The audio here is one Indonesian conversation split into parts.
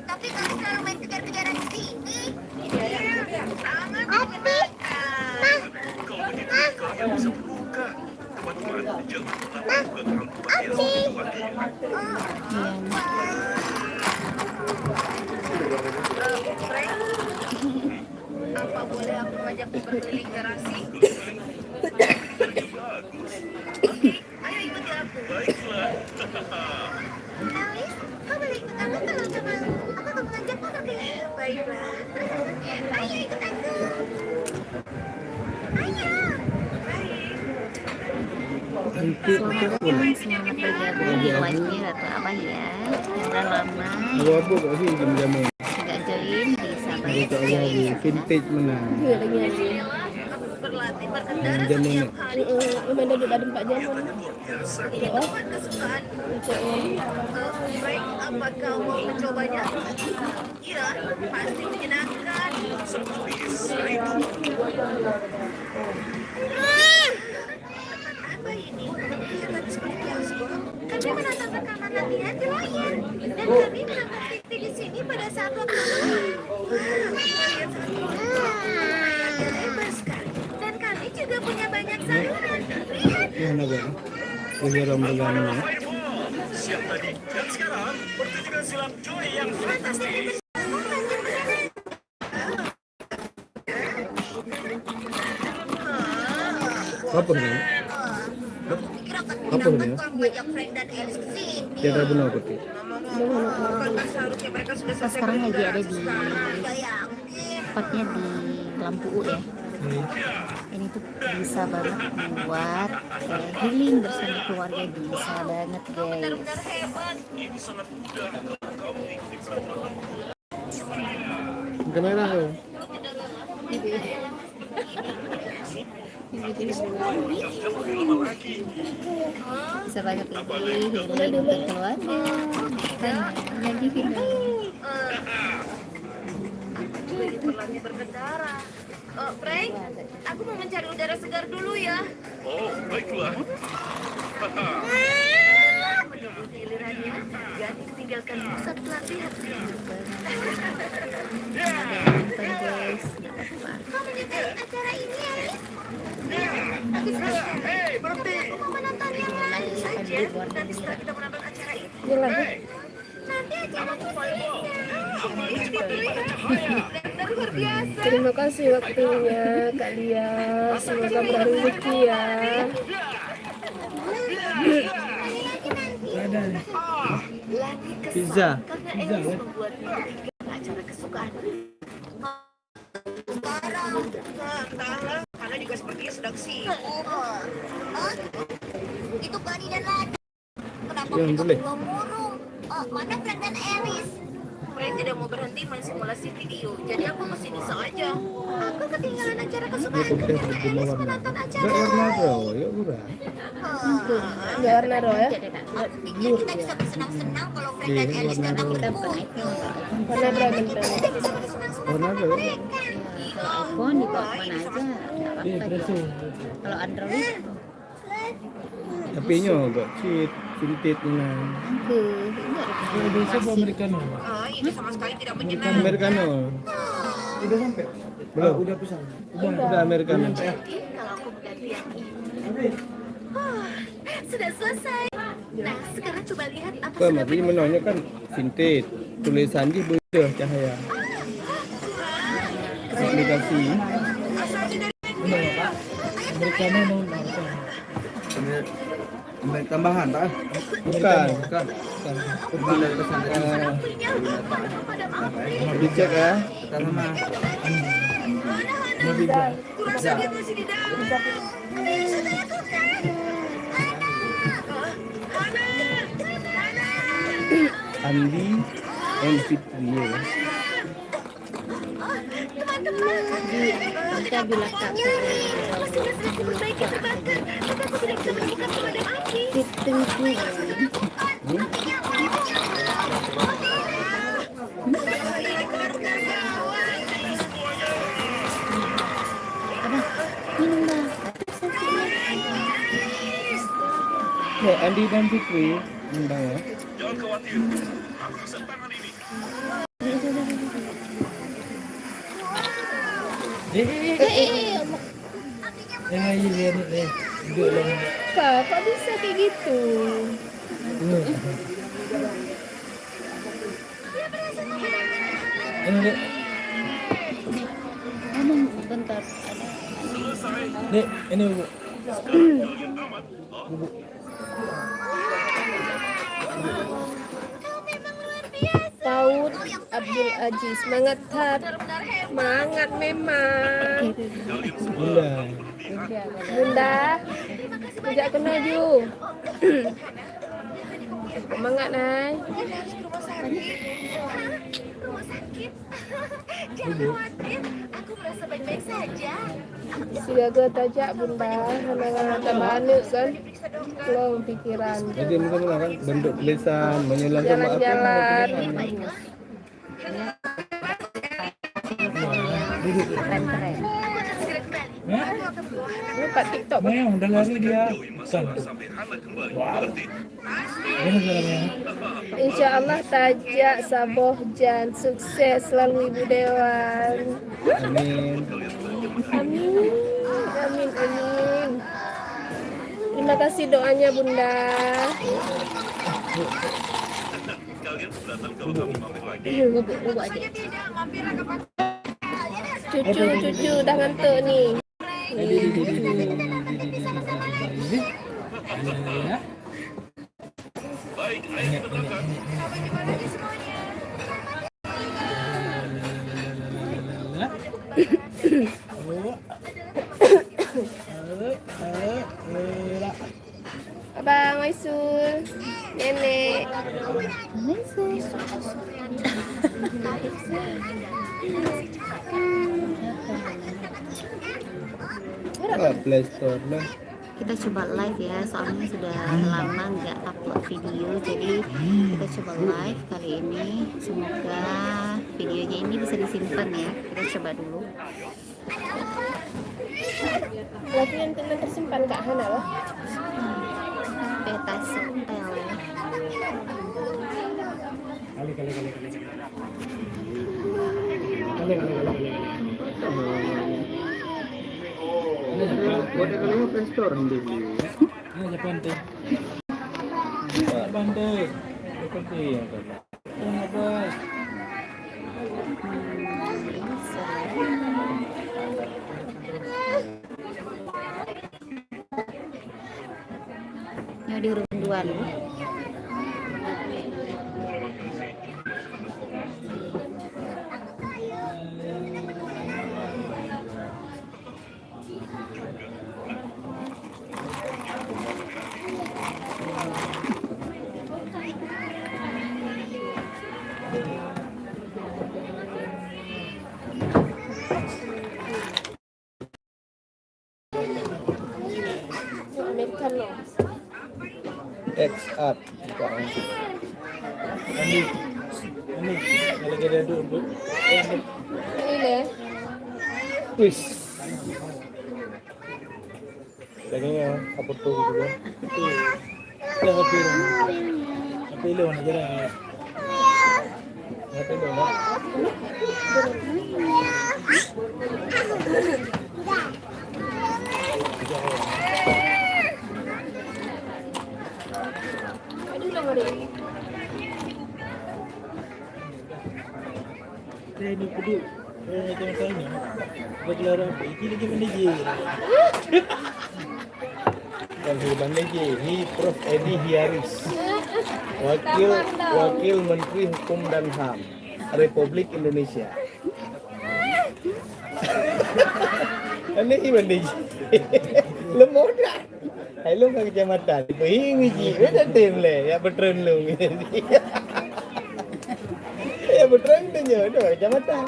Tapi kamu selalu main kejar-kejaran di sini. Sangat Api, menyenangkan. Kalian bisa terluka. Teman-teman, jangan melakukan hal berbahaya Api. seperti itu lagi. Frank, apa boleh aku ngajakmu berkeliling garasi? Bagus. Oke, ayo ikuti aku. Baiklah. Alice, kau boleh ikut aku kalau kau mau. Aku akan mengajakmu berkeliling. Baiklah. Ayo ikut aku. Ayo. Selamat bergabung di live-nya Ratu Abah ya. Udah lama Abu-abu kok sih jam-jamu. nggak join, bisa banget Itu join. abu vintage mana? Aku berlatih berkendara Jam-jamu setiap nak. hari. Memang ada 4 jam. Ini tempat kesukaanku. Frank, apa kau mau mencobanya? Iya, pasti menyenangkan. Apa ini? Kelihatan seperti bioskop. Kami menonton rekaman latihan di layar. Dan kami menonton TV di sini pada saat waktu malam. Wow, kalian sangat lumayan hebat sekali. Dan kami juga punya banyak saluran. Lihat. Mana gak? Kejaran bergana. Siap tadi dan sekarang pertunjukan silat Joy yang fantastis. Apa nih? Kira akan Apa menyenangkan ini? kalau ngajak Frank dan Alice ke sini. Tiada benar putih. Bukankah seharusnya mereka sudah Kita selesai sekarang lagi ada di Nggak yakin. tepatnya di Lampu U ya. Ini tuh bisa banget buat healing bersama keluarga, bisa banget guys. Benar-benar hebat. Ini sangat mudah kalau kamu ikuti peraturan. Kamera kau. Jangan lama lagi. Bisa banget ini healing untuk keluarga. Kan lagi video. Jadi berlatih berkendara. Frank, aku mau mencari udara segar dulu ya. Oh, baiklah. Menunggu gilirannya, jadi tinggalkan pusat pelatihan. Nonton guys. Kau menyukai acara ini, Alice? Bagus sekali. Hei, berhenti. Aku mau menonton yang lain saja. Nanti setelah kita menonton acara ini, Hei, nanti acara selanjutnya. Ini cepat terlihat. Benar luar biasa. Terima kasih waktunya Kak Lia. Semoga berrezeki ya. Lagi kesal Pizza. karena Alice membuatnya kepikiran acara kesukaan. Sekarang, entahlah, karena juga sepertinya sedang sibuk. Itu Bunny dan Lada. Kenapa Yang mereka boleh. berdua murung? Mana Frank dan Alice? Frank tidak mau berhenti main simulasi video, jadi aku kesini saja. Aku ketinggalan acara kesukaanku karena Alice menonton acara Gak warna lain. kau, ya murah. Ya warna roh ya. Aku pikir kita bisa bersenang-senang kalau Frank dan Iya, Alice warna datang roh. ke pool. Warna dragon. Kita bisa bersenang-senang Warna sama apa ya? mereka. Kalau iPhone dibawa kemana aja, nggak Iya, apa-apa preso. dia. Kalau Android, HP-nya agak cheat, vintage nya. ini ada Indonesia masih Americano. Ini sama sekali tidak menyenangkan. Americano. Udah sampai? Belum. Udah pesan. Udah Americano. Jadi kalau aku bergantian ini. Sudah selesai. Nah, sekarang coba lihat apa Kau sudah tadi menunya kan vintage. Tulisan di beda cahaya. Aplikasi. Americano mau ambil tambahan tak? Bukan. Bukan. Bukan dari pesantren. Dicek ya. Kita sama. kurasa dia masih di dalam. Apa yang sudah lakukan? Andi and Fitri ya. Teman-teman, kita bilang Kak mesin listrikku berbaiki terbakar, tapi aku tidak bisa menemukan pemadam api. minum dah. Andi dan Fitri undang ya. Jangan khawatir. tangan ini. Duduk lah. Kak, kok bisa kayak gitu? Dek. Ngomong bentar. Dek, ini Bu. Paud Abdul Aziz, semangat Tat. Semangat memang. Bunda. Bunda, sejak kena ju. Semangat Nay. Rumah sakit. Jangan khawatir, aku merasa baik-baik saja. Sudah gue tajak Bunda, anak-anak tambah anu kan. Belum pikiran. Jadi ini kan bentuk tulisan menghilangkan maaf. Jalan-jalan. Keren-keren. Lupa TikTok. Memang udah lari dia. Sampai Hana kembali. Berarti Ini jalannya. Insya Allah tajak Saboh Jan sukses selalu Ibu Dewan. Amin. Amin, amin, amin. Terima kasih doanya Bunda. kalian datang kalau kami mampir lagi. Bubuk aja. Cucu udah ngantuk nih. Baik, ayo kita berangkat. Abang Waisul, Nenek. Play Store lah. Kita coba live ya, soalnya sudah lama nggak upload video, jadi kita coba live kali ini. Semoga videonya ini bisa disimpan ya. Kita coba dulu. Lagi yang tersimpan Kak Hana loh. Peta setel. Buat kalian Play Store dulu. Ini aja pantai. Pantai. Pantai yang kan. Apa? Yang di urutan 2 dulu. American loh. X Art. Ini kalau kita duduk. Ini deh. Wis. Kayaknya apa tuh gitu kan? Kita hampir. Tapi lo nak jalan. Apa itu nak? Aduh lah Mari. Saya ni duduk. Macam tanya. Bergelar apa? Ini lagi mana je? Yang hebat lagi, ini Prof. Edi Hiaris, Wakil Menteri Hukum dan HAM Republik Indonesia. Ini hebat lagi. Lemah dah. Hai lu ke kecamatan. Ini ji, ada tim le, ya betren lu. Ya betren tu je, ada kecamatan.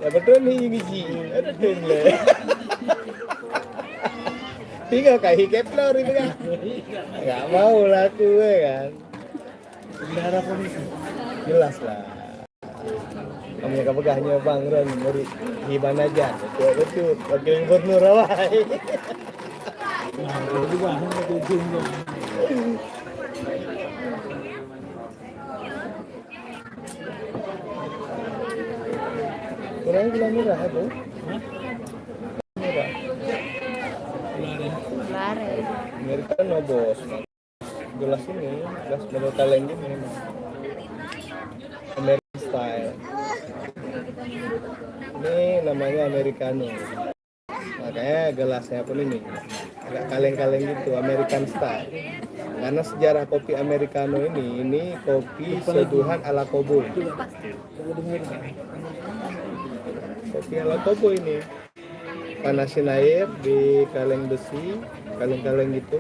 Ya betren ini ji, ada tim le. Tiga kali Kepler itu kan. Gak mau lah aku kan. Harapan Jelas lah. Kamu yang pegahnya Bang Ren murid Hiban aja. Betul, wakil gubernur awai. Nah, juga hanya tujuan. Kurang gula merah itu. Merah. Lare. Americano bos. Gelas ini, gelas model kaleng gini memang. American style. Ini namanya Americano. Makanya gelasnya pun ini agak kaleng-kaleng gitu, American style. Karena sejarah kopi Americano ini kopi seduhan ala koboi. Kopi ala koboi ini. Panasin air di kaleng besi, kaleng-kaleng gitu,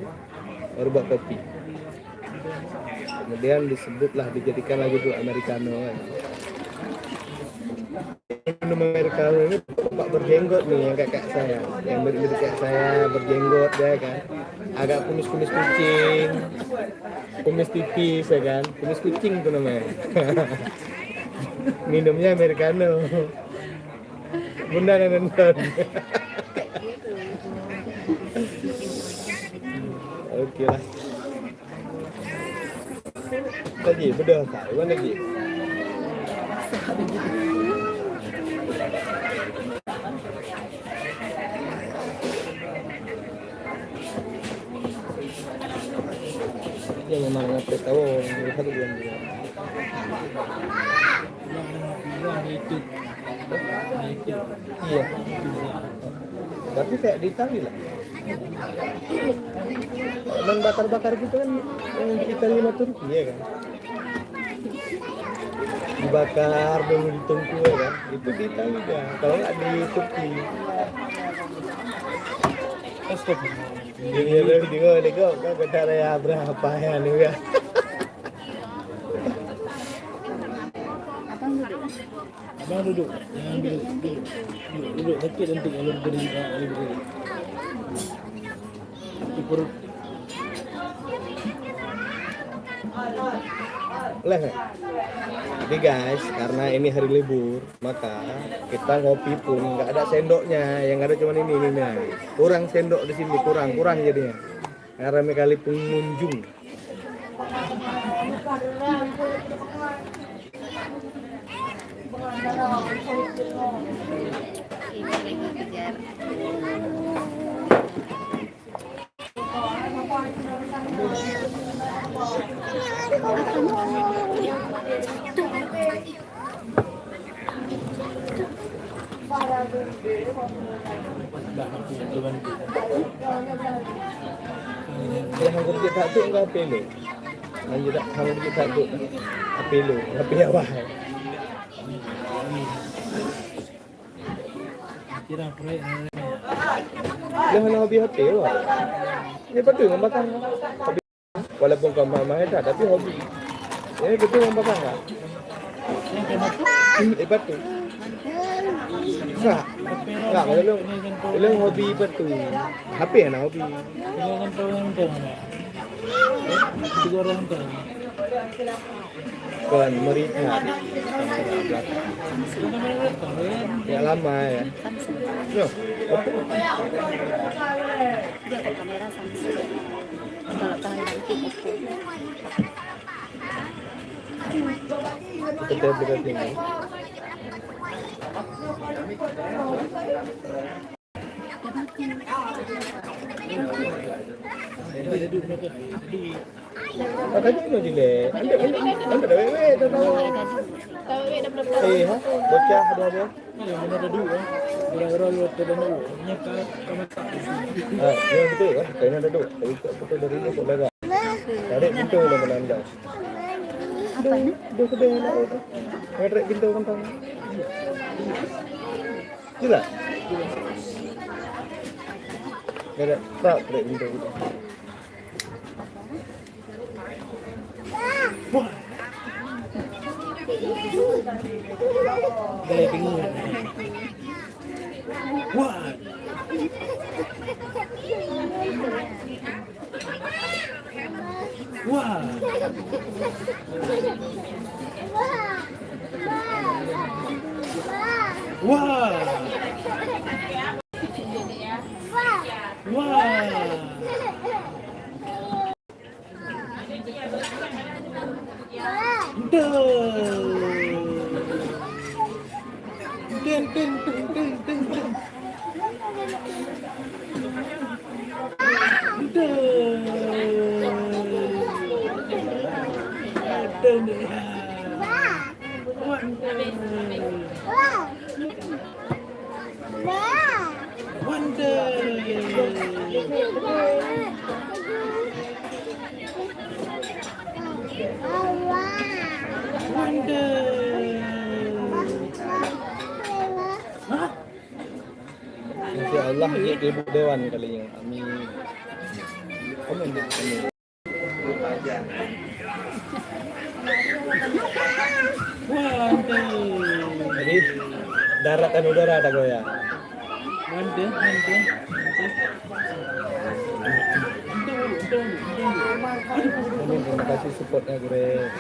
baru buat kopi. Kemudian dijadikan lagi tuh Americano. Minum Americano ini bapak berjenggot nih yang kayak saya, yang mirip kayak saya berjenggot ya kan, agak kumis kucing, kumis tipis ya kan, kumis kucing tuh namanya. Minumnya Americano. Bunda nonton. Oke lah. Lagi bedah Taiwan lagi. Ya memang ngapres tahu satu bulan juga. Iya. Tapi kayak di Itali lah. Dan bakar-bakar gitu kan yang di Itali mah Turki ya kan. Dibakar dulu ditungku ya kan. Itu di Itali ya. Kalau nggak di Turki. Stop. Dia kau kata ya berapa ya nih ya. Abang duduk. Jangan duduk. Sakit nanti kalau berdiri. Di perut. Jadi guys, karena ini hari libur, maka kita ngopi pun nggak ada sendoknya, yang ada cuma ini nih. Kurang sendok di sini, kurang jadinya. Karena ramai kali pengunjung. Ini lagi kejar. Yang kerja satu enggak pelu. Lanjut kalau kerja satu pelu, tapi apa? Kira proyek. Jangan hobi HP wah. Ini betul ngambatan. Walaupun kau mama ada tapi hobi. Ini betul ngambatan enggak? Betul. Enggak, belum hobi betul. HP ya hobi. Jangan tahu yang tahu. Tiga orang tahu. Kan meriah. Ya lama ya. Loh, Dia ke kamera Samsung. Kalau tahan nanti kita berarti ini. Katanya ini dile. Anda dah wewe dah tahu. Bocah ada. Yang mana ada dua. Orang-orang luar terdengar. Nyata kamera. Ya betul kan? Kayaknya ada dua. Tapi betul dari ini kok lega. Tarik pintu lah melanda. Dua kedai nak itu. Tarik pintu kentang. Gila. Ada tak tarik pintu kita. Gaya bingung. Wah. Wah. Wah. Wah. Duh. Insya Allah dia ibu dewan kalinya. Amin. Amin. Amin. Jadi darat dan udara ada goyang. Mantap. Amin, terima kasih supportnya Gure.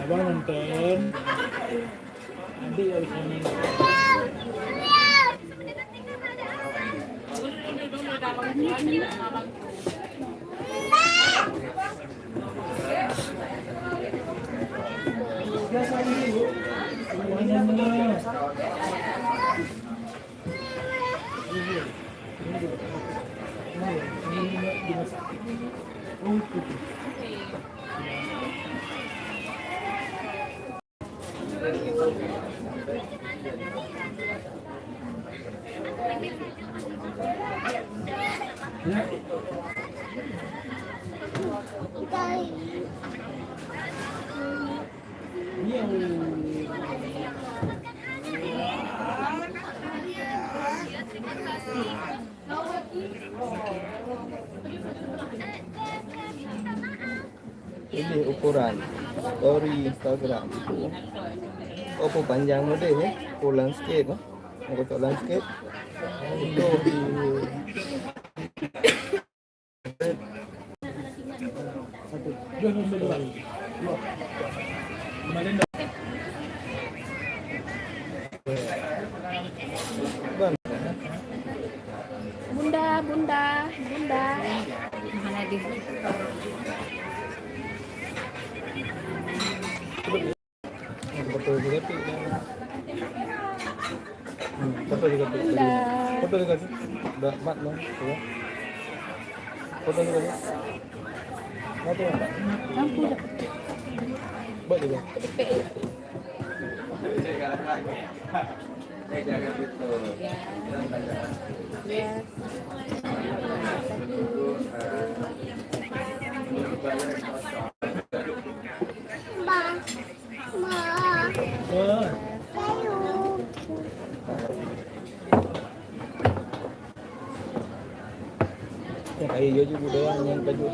Abang nonton. Adik harus nonton. Ini ukuran story Instagram itu. Oh, panjang deh ya. Pulang skate, no? Mau cocok landscape. Itu di Bunda. Mana dia? Betul juga tuh. Foto juga tuh. Foto juga tuh. Udah mat dong. Ya. Foto juga tuh. Foto enggak? Lampu dah. Buat juga. Ya. Yang kayak yo juga doang yang baju.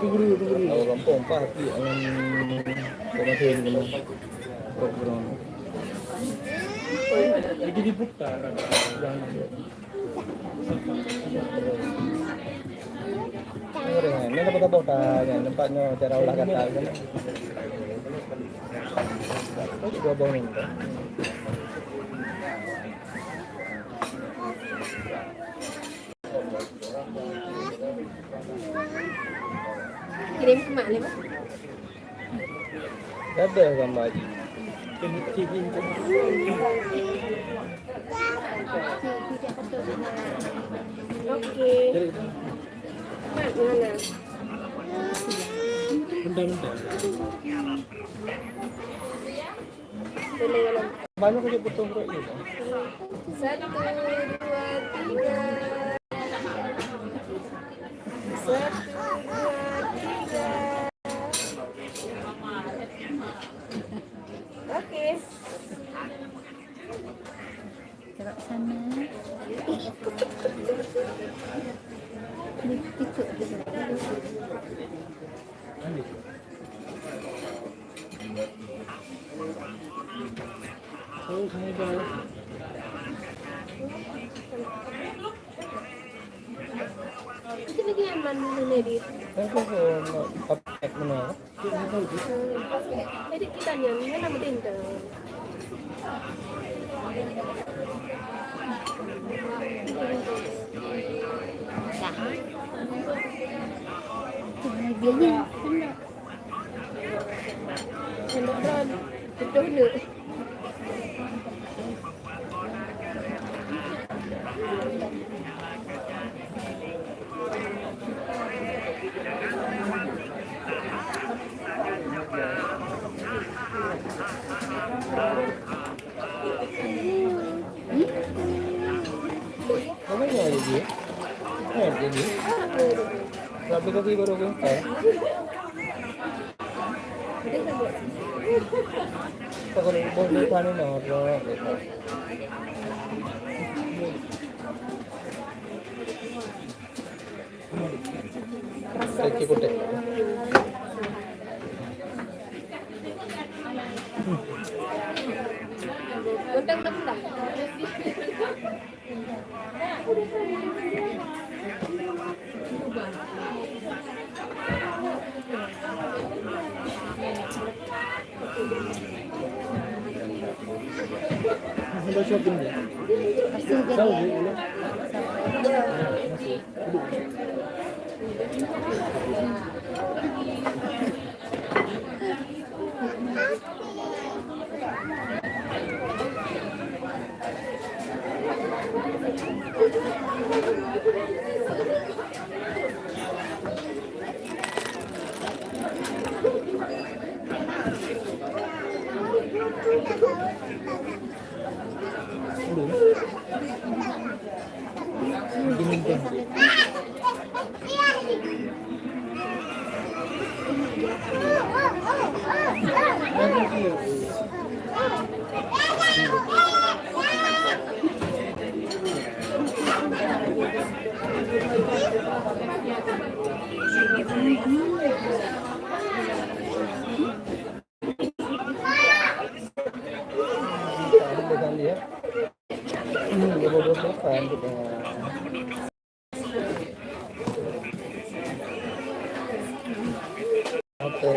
Tunggu. Kalau kampung pasti yang komatin gitu. Program. Lagi diputar. Ini dapat apa tanya tempatnya cara olah kata kan. Itu juga bangun kan. Kirim ke mak ni, Pak. Ada sama Haji. Okey. Mak mana? Bentar. Boleh dalam. Banyak aja potong bro ini. 1, 2, 3. 1, 2, 3. Okey. Coba sana. Dikit gitu. Oh, semoga. Itu lagi aman ni di. Aku mau update mana? Jadi kita ni nama tinta. Bahagianya Sendok Bron. Betul ni. Kamu nggak ada dia? Jadi kopi baru gue. Kalau boleh panen orang. Cukup deh. Undang dah. Sudah shopping deh. pasti jadi Tahu ya. dulu. Dia bodoh makan kita. Apa?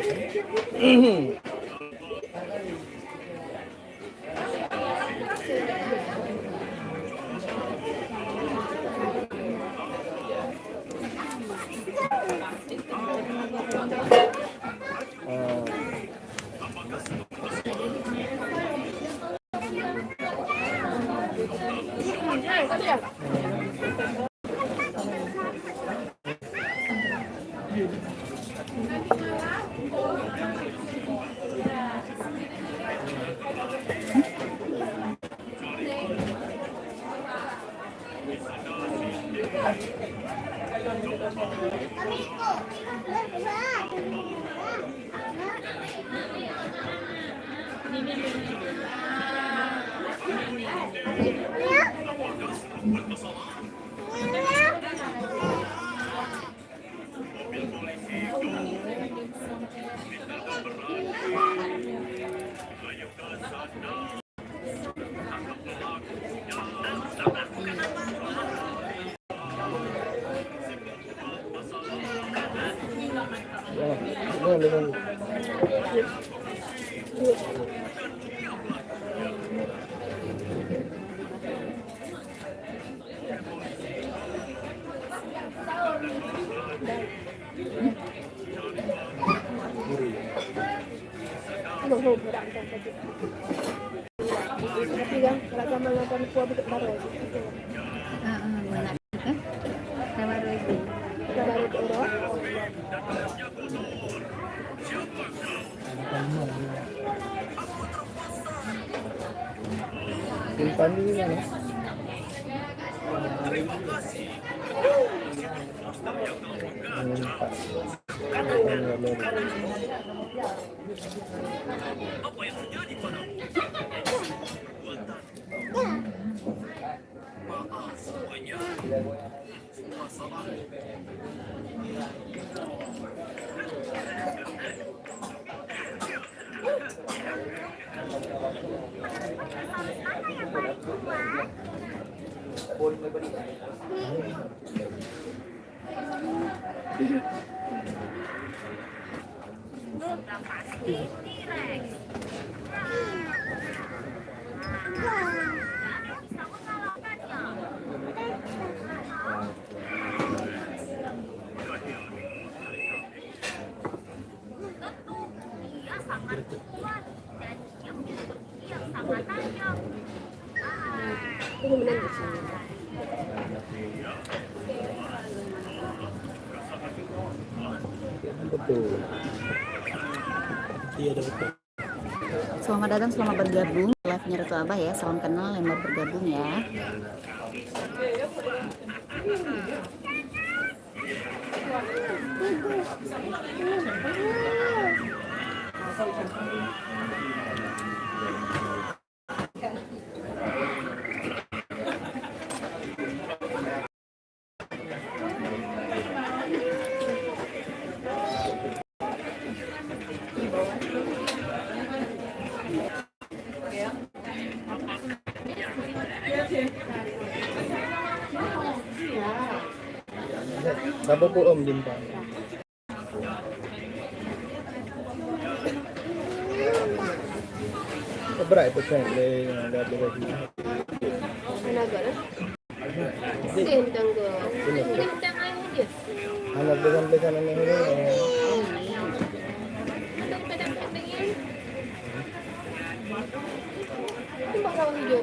Tapi kan kalau sama makan kuah betul baru. Mana kan? Nama itu. Baru ke orang. Simpan dulu ya. Apa yang terjadi padamu? Maaf semuanya. Masalah. Ini benar di sini. Betul. Iya, ada betul. Selamat datang, selamat bergabung live-nya Ratu Abah ya. Salam kenal yang baru bergabung ya. Berapa po Om Bintang? Berapa persen deh yang ada lagi? Tenaga lah. Sih tangga. Ini tangga yang dia. Anak pesan-pesan ini. Ada pedang-pedangnya. Ini bakal hijau.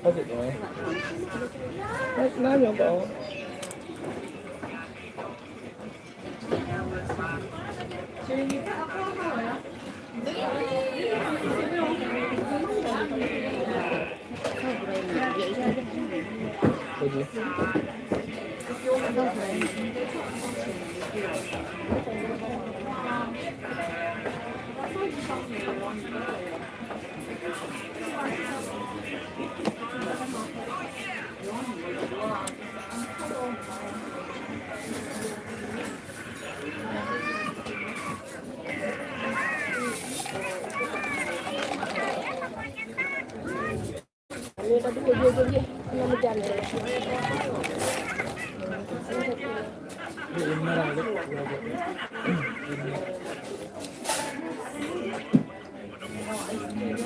Masih tuh. Nanya Pak. Ini tadi kerja-kerja nama jalan. Ini merah ada.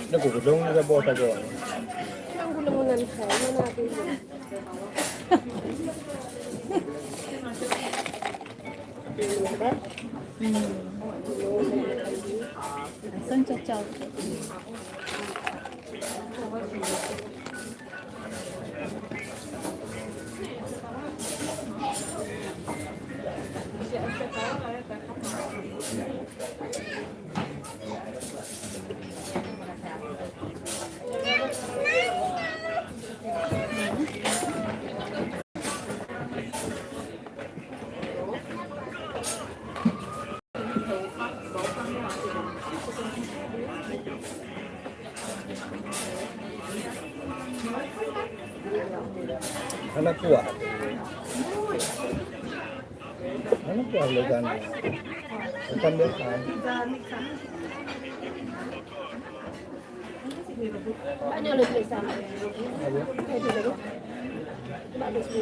Dah aku dong ada bawa saja. Yang gulungan saya mana aku. Langsung cocok. Anak kuat. Anak kuat legan. Bukan depan. Banyak lagi sama. Apa? Bagus ni.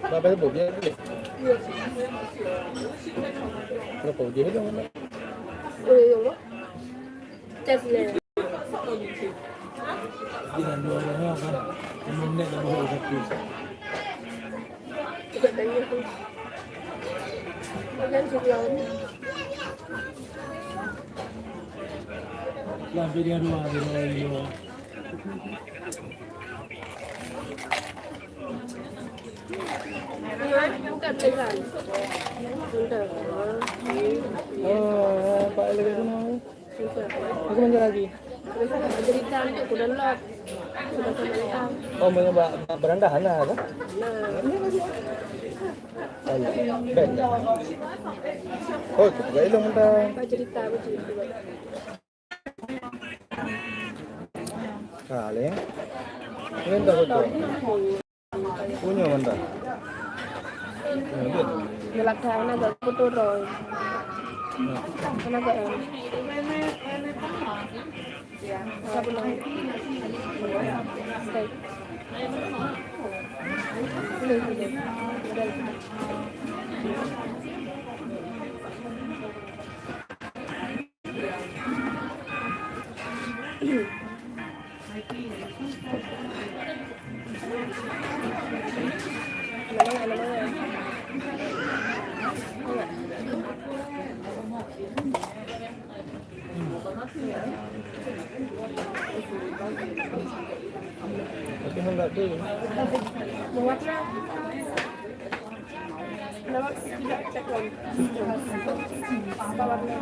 Berapa tu dia? Berapa dia tu? Oh, yo. Tes le. Jangan dua orang kan. Kemudian dah bawa satu. Kita tanya tu. Jangan silaun. Sampai dia dua, dia dua. Bukan pesan. Bentar. Oh, Pak lagi tu mau. Aku mana lagi? Cerita ni aku dah lock. Sudah sama lepas. Oh, mencoba berandahan lah kan? Ben. Oh, tu gaya long dah. Apa cerita apa cerita. Kali. Ini dah betul. Punya mana? Gelak dah nak agak betul roy. Nak agak yang. Siapa lagi? Baik. Boleh. Tapi enggak tuh. Muatnya. Kenapa tidak cek lagi? Apa warna?